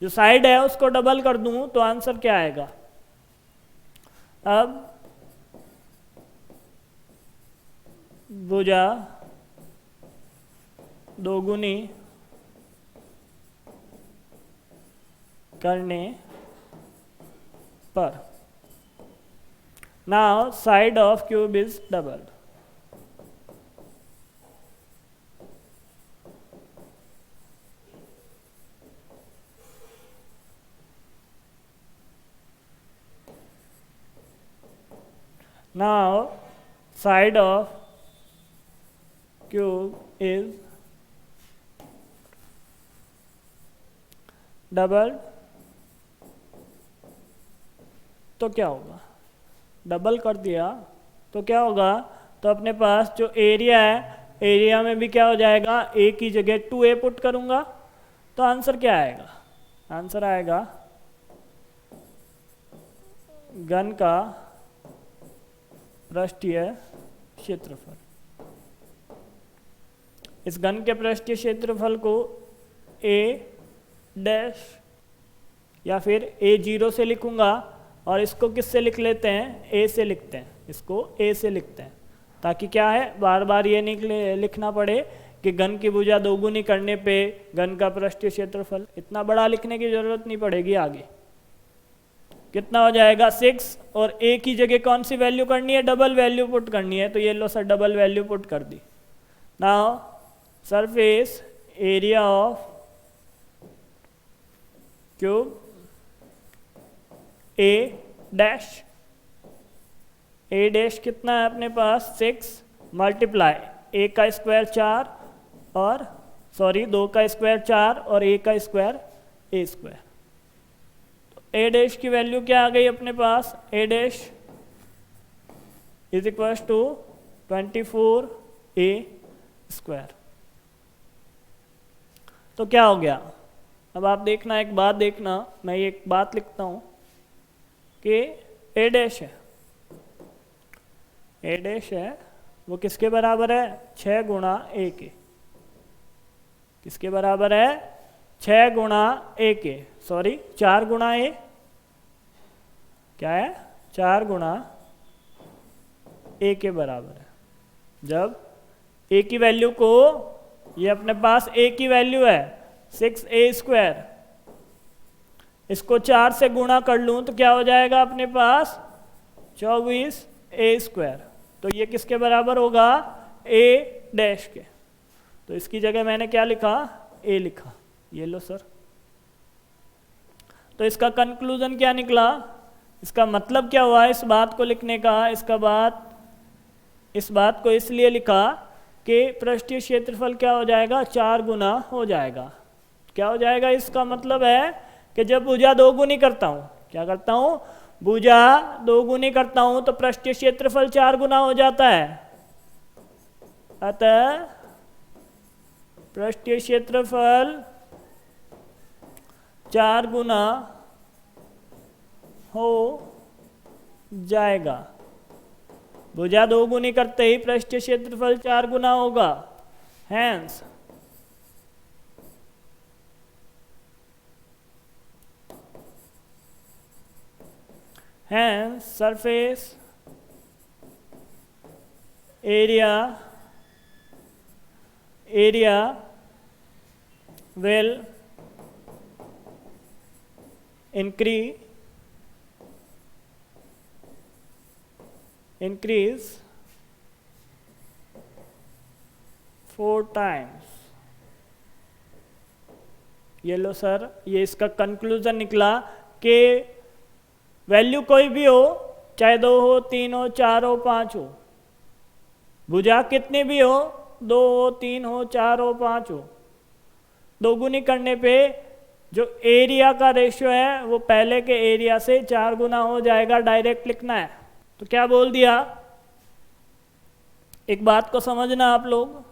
S1: जो साइड है उसको डबल कर दूँ, तो आंसर क्या आएगा। अब भुजा 2 गुनी करने पर, now side of cube is double. Now side of cube is double. तो क्या होगा, डबल कर दिया तो क्या होगा, तो अपने पास जो एरिया है, एरिया में भी क्या हो जाएगा, ए की जगह 2a पुट करूंगा, तो आंसर क्या आएगा, आंसर आएगा घन का पृष्ठीय क्षेत्रफल। इस घन के पृष्ठीय क्षेत्रफल को a डैश या फिर a0 से लिखूंगा, और इसको किससे लिख लेते हैं, a से लिखते हैं, इसको a से लिखते हैं, ताकि क्या है, बार बार ये लिखना पड़े कि घन की भुजा 2 गुनी करने पे घन का पृष्ठीय क्षेत्रफल। इतना बड़ा लिखने की जरूरत नहीं पड़ेगी। आगे कितना हो जाएगा 6, और a की जगह कौन सी वैल्यू करनी है, डबल वैल्यू पुट करनी है, तो ये लो सर डबल वैल्यू पुट कर दी। Now surface area of cube a dash, a dash कितना है अपने पास 6 मल्टीप्लाई ए का स्क्वायर 4 और सॉरी 2 का स्क्वायर 4 और ए का स्क्वायर ए स्क्वायर। तो ए डैश की वैल्यू क्या आ गई अपने पास, a dash is equal to 24 a square. तो क्या हो गया, अब आप देखना, एक बात देखना, मैं एक बात लिखता हूं कि ए डैश है, ए डैश है वो किसके बराबर है, 6 गुणा ए के। किसके बराबर है, 6 गुणा ए के, सॉरी 4 गुणा ए, क्या है 4 गुणा ए के बराबर है। जब ए की वैल्यू को, ये अपने पास ए की वैल्यू है 6a स्क्वायर, इसको 4 से गुणा कर लूं तो क्या हो जाएगा अपने पास 24a स्क्वायर। तो ये किसके बराबर होगा, ए डैश के। तो इसकी जगह मैंने क्या लिखा, ए लिखा, ये लो सर। तो इसका कंक्लूजन क्या निकला, इसका मतलब क्या हुआ इस बात को लिखने का, इस बात को इसलिए लिखा कि पृष्ठीय क्षेत्रफल क्या हो जाएगा, 4 गुना हो जाएगा। क्या हो जाएगा, इसका मतलब है कि जब भुजा 2 गुनी करता हूं, क्या करता हूं, भुजा 2 गुनी करता हूं तो पृष्ठीय क्षेत्रफल 4 गुना हो जाता है। अतः पृष्ठीय क्षेत्रफल 4 गुना हो जाएगा। भुजा 2 गुनी करते ही पृष्ठीय क्षेत्रफल 4 गुना होगा। Hence surface area will increase 4 times। ये लो सर, ये इसका कंक्लूजन निकला कि वैल्यू कोई भी हो, चाहे 2 हो, 3 हो, 4 हो, 5 हो, भुजा कितनी भी हो, 2 हो, 3 हो, 4 हो, 5 हो, 2 गुनी करने पे जो एरिया का रेशियो है वो पहले के एरिया से 4 गुना हो जाएगा। डायरेक्ट लिखना है। तो क्या बोल दिया, एक बात को समझना आप लोग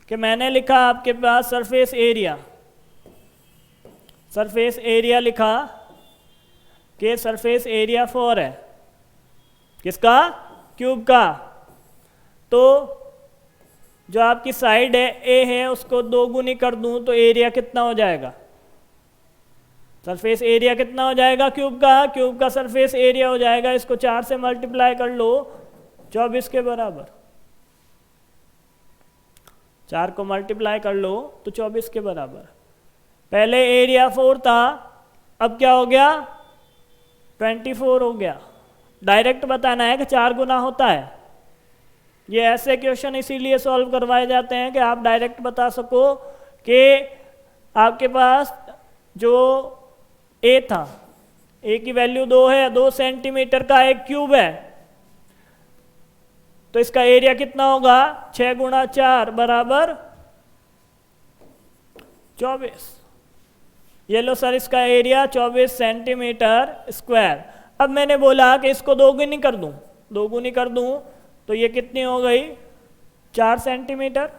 S1: कि मैंने लिखा आपके पास सरफेस एरिया लिखा कि सरफेस एरिया 4 है, किसका, क्यूब का। तो जो आपकी साइड है ए है उसको 2 गुनी कर दूं तो एरिया कितना हो जाएगा, सरफेस एरिया कितना हो जाएगा, क्यूब का सरफेस एरिया हो जाएगा। इसको 4 से मल्टीप्लाई कर लो 24 के बराबर, 4 को मल्टीप्लाई कर लो तो 24 के बराबर। पहले एरिया 4 था, अब क्या हो गया 24 हो गया। डायरेक्ट बताना है कि 4 गुना होता है। ये ऐसे क्वेश्चन इसीलिए सॉल्व करवाए जाते हैं कि आप डायरेक्ट बता सको कि आपके पास जो ए था, ए की वैल्यू 2 है, 2 सेंटीमीटर का एक क्यूब है, तो इसका एरिया कितना होगा, 6 गुणा 4 बराबर 24। ये लो सर, इसका एरिया 24 सेंटीमीटर स्क्वायर। अब मैंने बोला कि इसको 2 गुनी कर दूं, 2 गुनी कर दूं तो ये कितनी हो गई 4 सेंटीमीटर,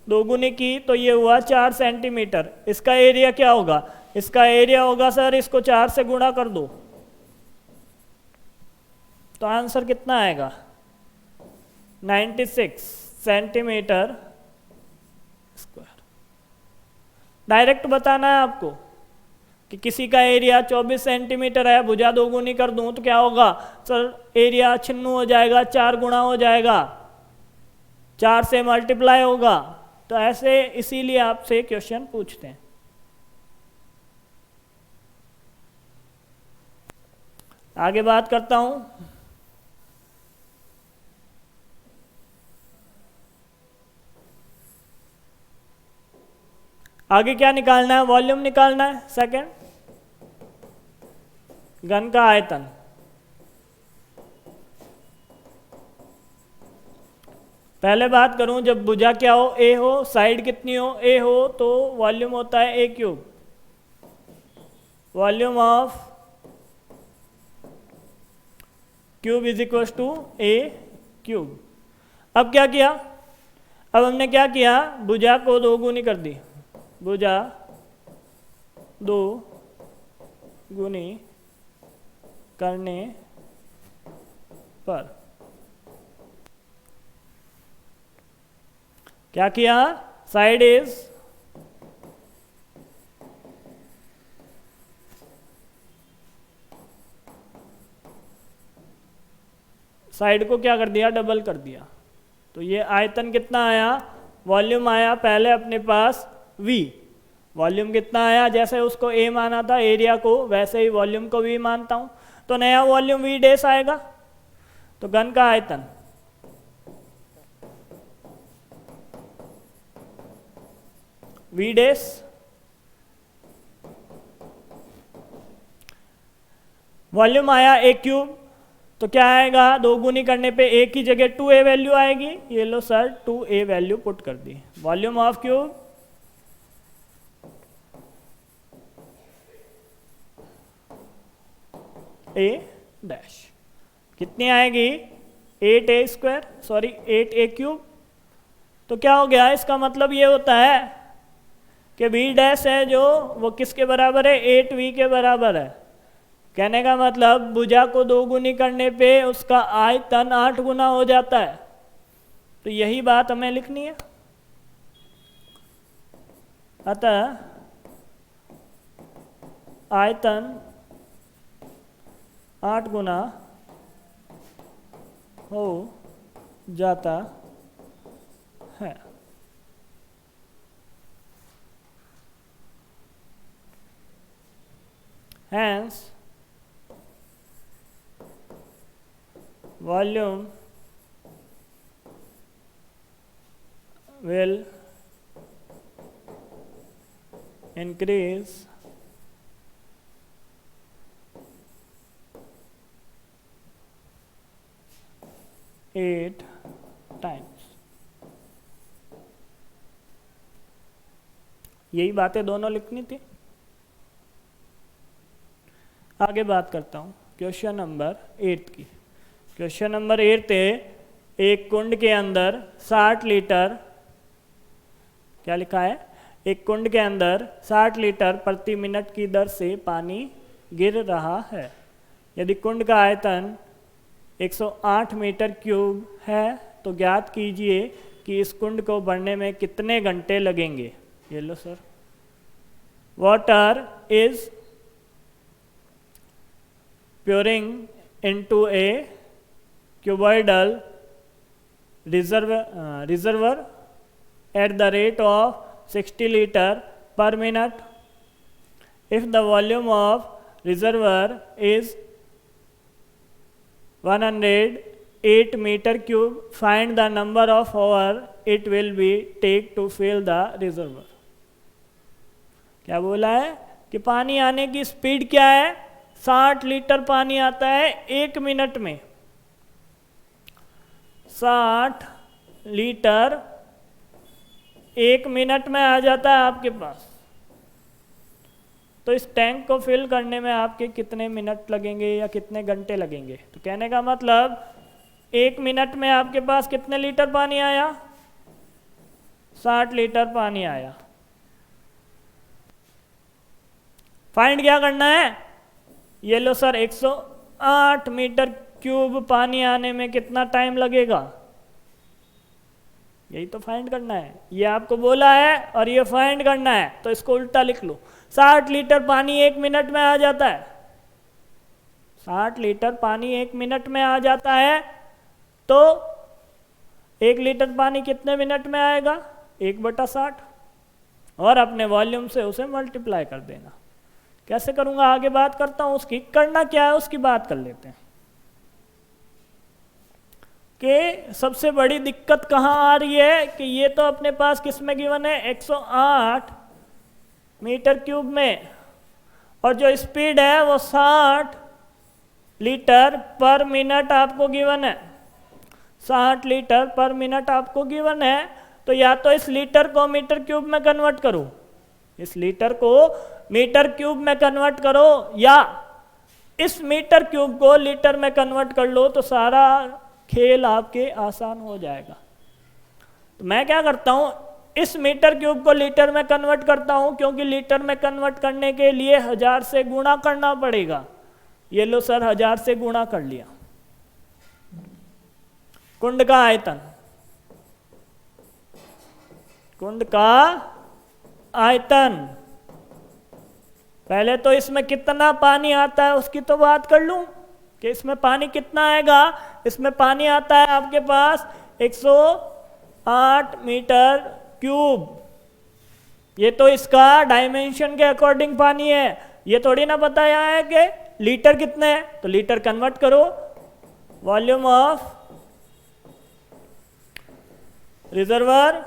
S1: 2 गुनी की तो ये हुआ 4 सेंटीमीटर। इसका एरिया क्या होगा, इसका एरिया होगा सर, इसको 4 से गुणा कर दो तो आंसर कितना आएगा 96 सेंटीमीटर स्क्वायर। डायरेक्ट बताना है आपको कि किसी का एरिया 24 सेंटीमीटर है, भुजा 2 गुनी कर दूं तो क्या होगा सर, एरिया 96 हो जाएगा, 4 गुना हो जाएगा, 4 से मल्टीप्लाई होगा। तो ऐसे इसीलिए आपसे क्वेश्चन पूछते हैं। आगे बात करता हूं। आगे क्या निकालना है, वॉल्यूम निकालना है। सेकंड घन का आयतन, पहले बात करूं जब भुजा क्या हो, ए हो, साइड कितनी हो, ए हो, तो वॉल्यूम होता है a cube, volume of cube is equal to a cube. अब क्या किया, अब हमने क्या किया, भुजा को 2 गुनी कर दी, भुजा 2 गुनी करने पर क्या किया, साइड इज साइड को क्या कर दिया, डबल कर दिया। तो ये आयतन कितना आया, वॉल्यूम आया पहले अपने पास V, वॉल्यूम कितना आया, जैसे उसको A माना था एरिया को, वैसे ही वॉल्यूम को V मानता हूं, तो नया वॉल्यूम V डैश आएगा। तो घन का आयतन V डैश, वॉल्यूम आया A क्यूब, तो क्या आएगा, 2 गुनी करने पे A की जगह 2A वैल्यू आएगी, ये लो सर 2A वैल्यू पुट कर दी, volume of cube A dash कितनी आएगी, 8A square, sorry 8A cube. तो क्या हो गया, इसका मतलब ये होता है कि V डैश है जो वो किसके बराबर है, 8V के बराबर है। कहने का मतलब भुजा को 2 गुनी करने पे उसका आयतन 8 गुना हो जाता है। तो यही बात हमें लिखनी है। अतः आयतन 8 गुना हो जाता है। Hence volume will increase eight times। यही बातें दोनों लिखनी थी। आगे बात करता हूँ क्वेश्चन नंबर 8 की। क्वेश्चन नंबर 8 है, एक कुंड के अंदर 60 लीटर, क्या लिखा है, एक कुंड के अंदर 60 लीटर प्रति मिनट की दर से पानी गिर रहा है। यदि कुंड का आयतन 108 मीटर क्यूब है तो ज्ञात कीजिए कि इस कुंड को भरने में कितने घंटे लगेंगे। ये लो sir, water is pouring into a cuboidal reservoir at the rate of 60 liter per minute. If the volume of reservoir is 108 meter cube, find the number of hours it will be take to fill the reservoir। क्या बोला है कि पानी आने की speed क्या है, 60 litre पानी आता है 1 मिनट में। 60 लीटर 1 मिनट में आ जाता है आपके पास। तो इस टैंक को फिल करने में आपके कितने मिनट लगेंगे या कितने घंटे लगेंगे। तो कहने का मतलब 1 मिनट में आपके पास कितने लीटर पानी आया, 60 लीटर पानी आया। फाइंड क्या करना है, ये लो सर 108 मीटर क्यूब पानी आने में कितना टाइम लगेगा, यही तो फाइंड करना है। ये आपको बोला है और ये फाइंड करना है, तो इसको उल्टा लिख लो। 60 लीटर पानी 1 मिनट में आ जाता है, 60 लीटर पानी 1 मिनट में आ जाता है, तो 1 लीटर पानी कितने मिनट में आएगा, 1/60, और अपने वॉल्यूम से उसे मल्टीप्लाई कर देना। कैसे करूंगा आगे बात करता हूं, उसकी करना क्या है उसकी बात कर लेते हैं कि सबसे बड़ी दिक्कत कहाँ आ रही है कि ये तो अपने पास किस में गिवन है, 108 मीटर क्यूब में, और जो स्पीड है वो 60 लीटर पर मिनट आपको गिवन है, 60 लीटर पर मिनट आपको गिवन है। तो या तो इस लीटर को मीटर क्यूब में कन्वर्ट करो, इस लीटर को मीटर क्यूब में कन्वर्ट करो, या इस मीटर क्यूब को लीटर में कन्वर्ट कर लो, तो सारा खेल आपके आसान हो जाएगा। तो मैं क्या करता हूं, इस मीटर क्यूब को लीटर में कन्वर्ट करता हूं, क्योंकि लीटर में कन्वर्ट करने के लिए 1000 से गुणा करना पड़ेगा। ये लो सर, 1000 से गुणा कर लिया। कुंड का आयतन, कुंड का आयतन, पहले तो इसमें कितना पानी आता है उसकी तो बात कर लूं कि इसमें पानी कितना आएगा। इसमें पानी आता है आपके पास 108 मीटर क्यूब। ये तो इसका डायमेंशन के अकॉर्डिंग पानी है, ये थोड़ी ना बताया है कि लीटर कितने हैं। तो लीटर कन्वर्ट करो, volume of reservoir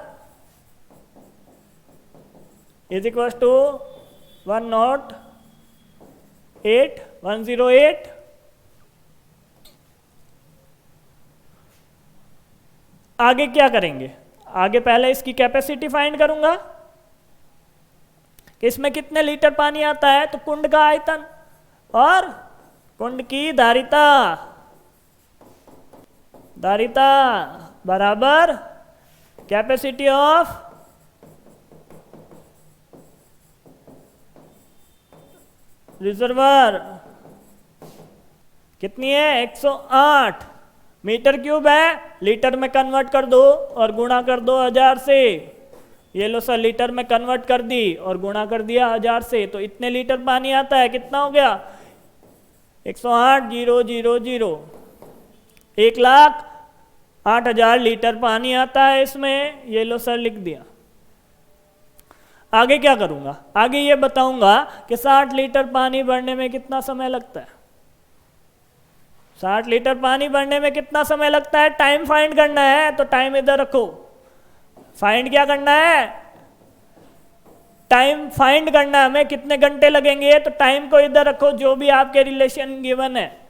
S1: is equal to 108। आगे क्या करेंगे, आगे पहले इसकी कैपेसिटी फाइंड करूंगा कि इसमें कितने लीटर पानी आता है। तो कुंड का आयतन और कुंड की धारिता, धारिता बराबर कैपेसिटी ऑफ रिजर्वर। कितनी है, 108 मीटर क्यूब है, लीटर में कन्वर्ट कर दो और गुणा कर दो 1000 से। ये लो सर, लीटर में कन्वर्ट कर दी और गुणा कर दिया 1000 से, तो इतने लीटर पानी आता है। कितना हो गया, 108,000, 1,08,000 लीटर पानी आता है इसमें। ये लो सर, लिख दिया। आगे क्या करूंगा, आगे ये बताऊंगा कि 60 लीटर पानी भरने में कितना समय लगता है। 60 लीटर पानी भरने में कितना समय लगता है, टाइम फाइंड करना है। तो टाइम इधर रखो, फाइंड क्या करना है, टाइम फाइंड करना है हमें, कितने घंटे लगेंगे। तो टाइम को इधर रखो, जो भी आपके रिलेशन गिवन है।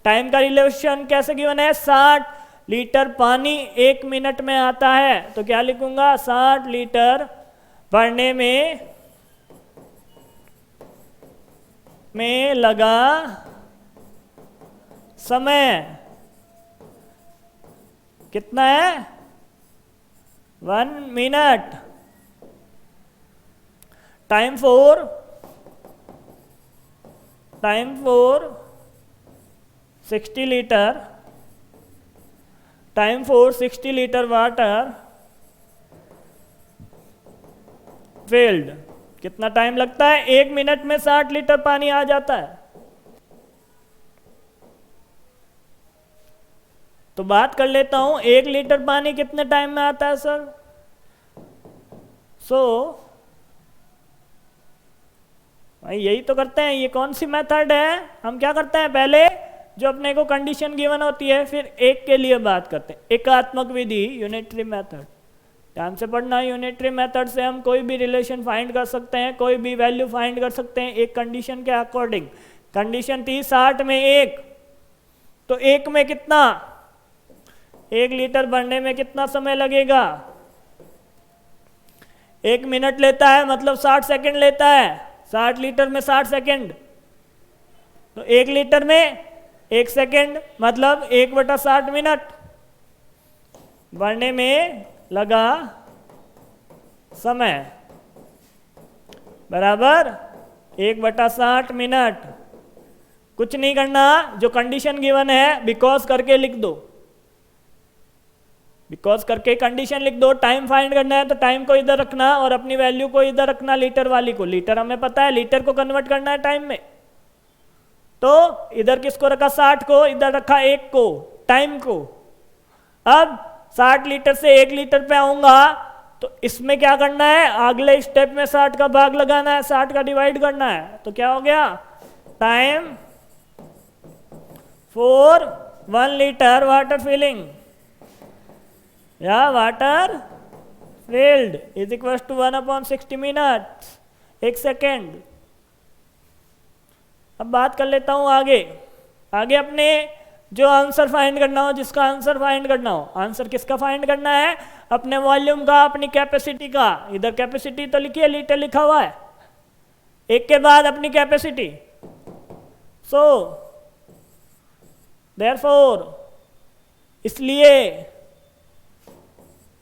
S1: टाइम का रिलेशन कैसे गिवन है, 60 लीटर पानी 1 मिनट में आता है। तो क्या लिखूंगा, 60 लीटर भरने में लगा समय कितना है, 1 minute. Time for 60 litre, time for 60 litre water failed. कितना टाइम लगता है, 1 मिनट में 60 लीटर पानी आ जाता है। तो बात कर लेता हूं, 1 लीटर पानी कितने टाइम में आता है सर। भाई यही तो करते हैं, ये कौन सी मेथड है। हम क्या करते हैं, पहले जो अपने को कंडीशन गिवन होती है, फिर एक के लिए बात करते हैं। एकात्मक विधि, यूनिटरी मेथड, ध्यान से पढ़ना। यूनिटरी मेथड से हम कोई भी रिलेशन फाइंड कर सकते हैं, कोई भी वैल्यू फाइंड कर सकते हैं एक कंडीशन के अकॉर्डिंग। कंडीशन थी 60 में 1, तो 1 में कितना, 1 लीटर भरने में कितना समय लगेगा, 1 मिनट लेता है, मतलब 60 सेकंड लेता है। 60 लीटर में 60 सेकंड, तो 1 लीटर में 1 सेकंड, मतलब 1/60 मिनट भरने में लगा समय बराबर 1/60 मिनट। कुछ नहीं करना, जो कंडीशन गिवन है बिकॉज करके लिख दो, बिकॉज करके कंडीशन लिख दो। टाइम फाइंड करना है तो टाइम को इधर रखना और अपनी वैल्यू को इधर रखना, लीटर वाली को। लीटर हमें पता है, लीटर को कन्वर्ट करना है टाइम में। तो इधर किसको रखा, 60 को, इधर रखा 1 को, टाइम को। अब 60 लीटर से 1 लीटर पे आऊंगा, तो इसमें क्या करना है, अगले स्टेप में 60 का भाग लगाना है, 60 का डिवाइड करना है। तो क्या हो गया, time for 1 litre water filling या water filled is equal to 1/60 minute, 1 second. अब बात कर लेता हूं आगे। आगे अपने जो आंसर फाइंड करना हो, जिसका आंसर फाइंड करना हो, आंसर किसका फाइंड करना है? अपने वॉल्यूम का, अपनी कैपेसिटी का। इधर कैपेसिटी तो लिखी है, लीटर लिखा हुआ है, एक के बाद अपनी कैपेसिटी। सो देयरफॉर, इसलिए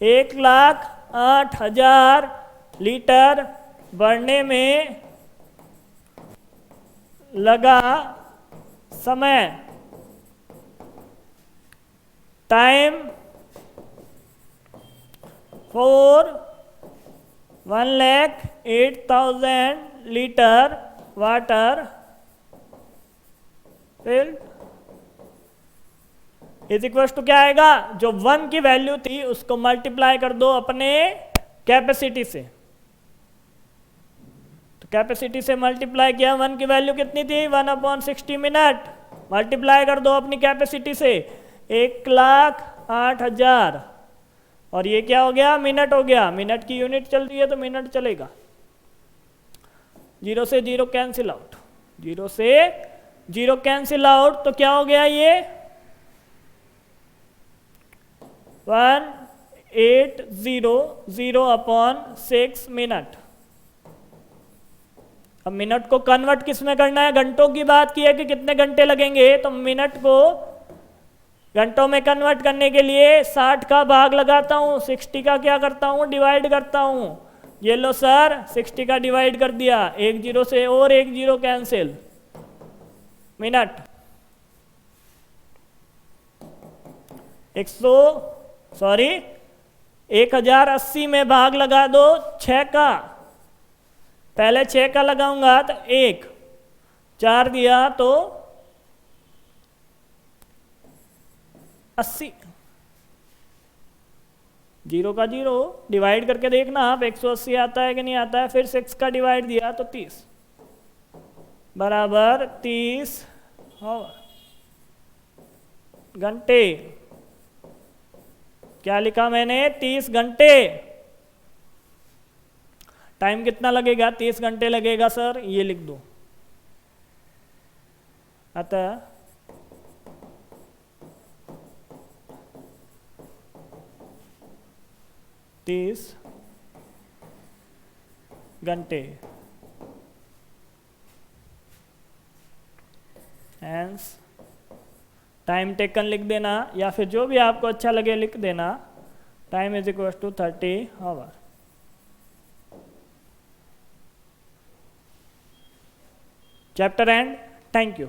S1: 1,08,000 लीटर बढ़ने में लगा समय, time for 1,08,000 litre water filled is equal to क्या आएगा? जो 1 की वैल्यू थी उसको मल्टीप्लाई कर दो अपने कैपेसिटी से। तो कैपेसिटी से मल्टीप्लाई किया, 1 की वैल्यू कितनी थी? 1/60 मिनट। मल्टीप्लाई कर दो अपनी कैपेसिटी से, 1,08,000, और ये क्या हो गया? मिनट हो गया। मिनट की यूनिट चल रही है तो मिनट चलेगा। 0 से 0 कैंसिल आउट, 0 से 0 कैंसिल आउट, तो क्या हो गया? ये 1800/6 मिनट। अब मिनट को कन्वर्ट किस में करना है? घंटों की बात की है कि कितने घंटे लगेंगे, तो मिनट को घंटों में कन्वर्ट करने के लिए 60 का भाग लगाता हूँ, 60 का क्या करता हूँ? डिवाइड करता हूँ। ये लो सर, 60 का डिवाइड कर दिया, एक 0 से और एक 0 कैंसिल, मिनट 1080 में भाग लगा दो 6 का। पहले 6 का लगाऊंगा तो 1, 4 दिया तो 80, 0 का 0 डिवाइड करके देखना आप 180 आता है कि नहीं आता है। फिर 6 का डिवाइड दिया तो 30 बराबर 30 घंटे। क्या लिखा मैंने? 30 घंटे। टाइम कितना लगेगा? 30 घंटे लगेगा सर, ये लिख दो। अतः 30 घंटे। हैंस टाइम टेकन लिख देना, या फिर जो भी आपको अच्छा लगे लिख देना। Time is equal to 30 hour. Chapter end. Thank you.